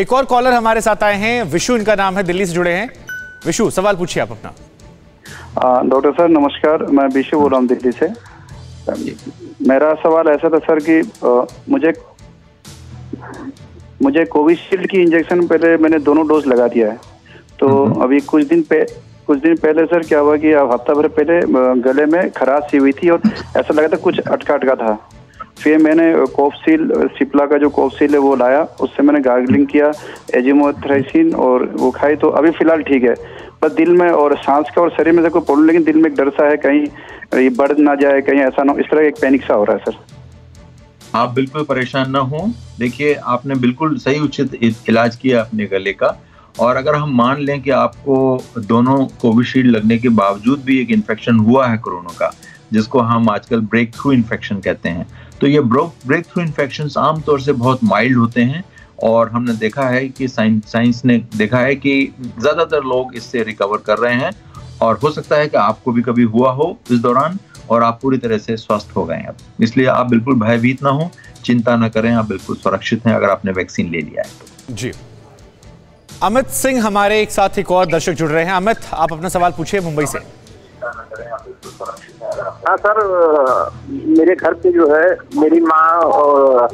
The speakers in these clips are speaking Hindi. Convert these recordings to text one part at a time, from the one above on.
एक और कॉलर हमारे साथ आए हैं, विशु इनका नाम है, दिल्ली से जुड़े हैं। विशु, सवाल पूछिए आप अपना। डॉक्टर सर नमस्कार, मैं विशु बोल रहा हूँ दिल्ली से। मेरा सवाल ऐसा था सर कि मुझे कोविशील्ड की इंजेक्शन पहले मैंने दोनों डोज लगा दिया है। तो अभी कुछ दिन पहले सर क्या हुआ कि हफ्ता भर पहले गले में खराश सी हुई थी और ऐसा लगा था कुछ अटका था। फिर मैंने कोफसील, सिप्ला का जो कोफसील है वो लाया, उससे मैंने गार्गलिंग किया, एजिमोथ्राइसिन और वो खाई, तो अभी फिलहाल ठीक है। बस दिल में और सांस का और शरीर में से कोई प्रॉब्लम, लेकिन दिल में एक डर सा है कहीं ये बढ़ ना जाए, कहीं ऐसा ना हो, इस तरह एक पैनिक सा हो रहा है सर। आप बिल्कुल परेशान ना हो। देखिए, आपने बिल्कुल सही उचित इलाज किया अपने गले का। और अगर हम मान लें कि आपको दोनों कोविशील्ड लगने के बावजूद भी एक इन्फेक्शन हुआ है कोरोना का, जिसको हम आजकल ब्रेक थ्रू इन्फेक्शन कहते हैं, तो ये ब्रेक थ्रू इन्फेक्शंस आमतौर से बहुत माइल्ड होते हैं और हमने देखा है कि साइंस ने देखा है कि ज़्यादातर लोग इससे रिकवर कर रहे हैं। और हो सकता है कि आपको भी कभी हुआ हो इस दौरान और आप पूरी तरह से स्वस्थ हो गए हैं अब। इसलिए आप बिल्कुल भयभीत ना हो, चिंता ना करें, आप बिल्कुल सुरक्षित हैं अगर आपने वैक्सीन ले लिया है तो। जी, अमित सिंह हमारे एक साथ एक और दर्शक जुड़ रहे हैं। अमित, आप अपना सवाल पूछिए मुंबई से। हाँ सर, मेरे घर पे जो है मेरी माँ और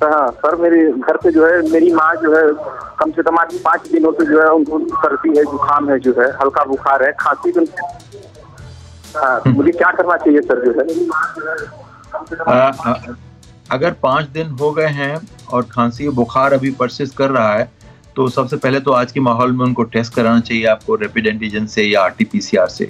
हाँ सर, मेरे घर पे जो है मेरी माँ जो है कम से कम 5 दिनों से जो है उनको सर्दी है, जुकाम है, जो है हल्का बुखार है, खांसी भी। हाँ, मुझे क्या करना चाहिए सर जो है? अगर 5 दिन हो गए हैं और खांसी बुखार अभी परसिस्ट कर रहा है तो सबसे पहले तो आज के माहौल में उनको टेस्ट कराना चाहिए आपको रैपिड एंटीजन से या RT-PCR से।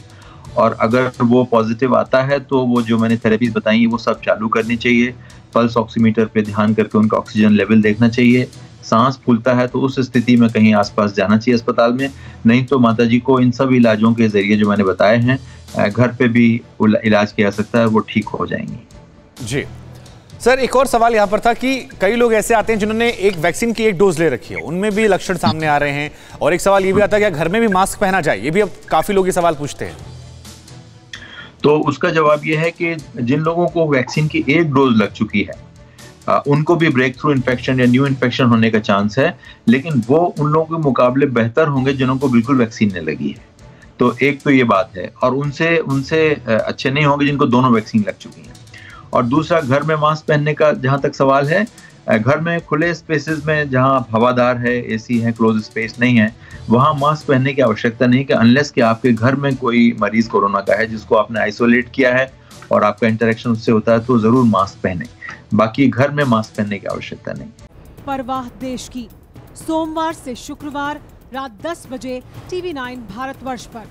और अगर वो पॉजिटिव आता है तो वो जो मैंने थेरेपीज बताई वो सब चालू करनी चाहिए। पल्स ऑक्सीमीटर पे ध्यान करके उनका ऑक्सीजन लेवल देखना चाहिए। सांस फूलता है तो उस स्थिति में कहीं आसपास जाना चाहिए अस्पताल में, नहीं तो माताजी को इन सब इलाजों के जरिए जो मैंने बताए हैं घर पे भी इलाज किया जा सकता है, वो ठीक हो जाएंगी। जी सर, एक और सवाल यहाँ पर था कि कई लोग ऐसे आते हैं जिन्होंने एक वैक्सीन की एक डोज ले रखी है, उनमें भी लक्षण सामने आ रहे हैं, और एक सवाल ये भी आता है कि घर में भी मास्क पहना जाए, ये भी अब काफी लोग ये सवाल पूछते हैं। तो उसका जवाब ये है कि जिन लोगों को वैक्सीन की एक डोज लग चुकी है उनको भी ब्रेक थ्रू इन्फेक्शन या न्यू इन्फेक्शन होने का चांस है, लेकिन वो उन लोगों के मुकाबले बेहतर होंगे जिन्हों को बिल्कुल वैक्सीन नहीं लगी है। तो एक तो ये बात है, और उनसे अच्छे नहीं होंगे जिनको दोनों वैक्सीन लग चुकी हैं। और दूसरा, घर में मास्क पहनने का जहां तक सवाल है, घर में खुले स्पेसेस में जहां हवादार है, AC है, क्लोज स्पेस नहीं है, वहां मास्क पहनने की आवश्यकता नहीं कि अनलेस कि आपके घर में कोई मरीज कोरोना का है जिसको आपने आइसोलेट किया है और आपका इंटरेक्शन उससे होता है, तो जरूर मास्क पहने। बाकी घर में मास्क पहनने की आवश्यकता नहीं। परवाह देश की, सोमवार से शुक्रवार रात 10 बजे TV9 भारतवर्ष पर।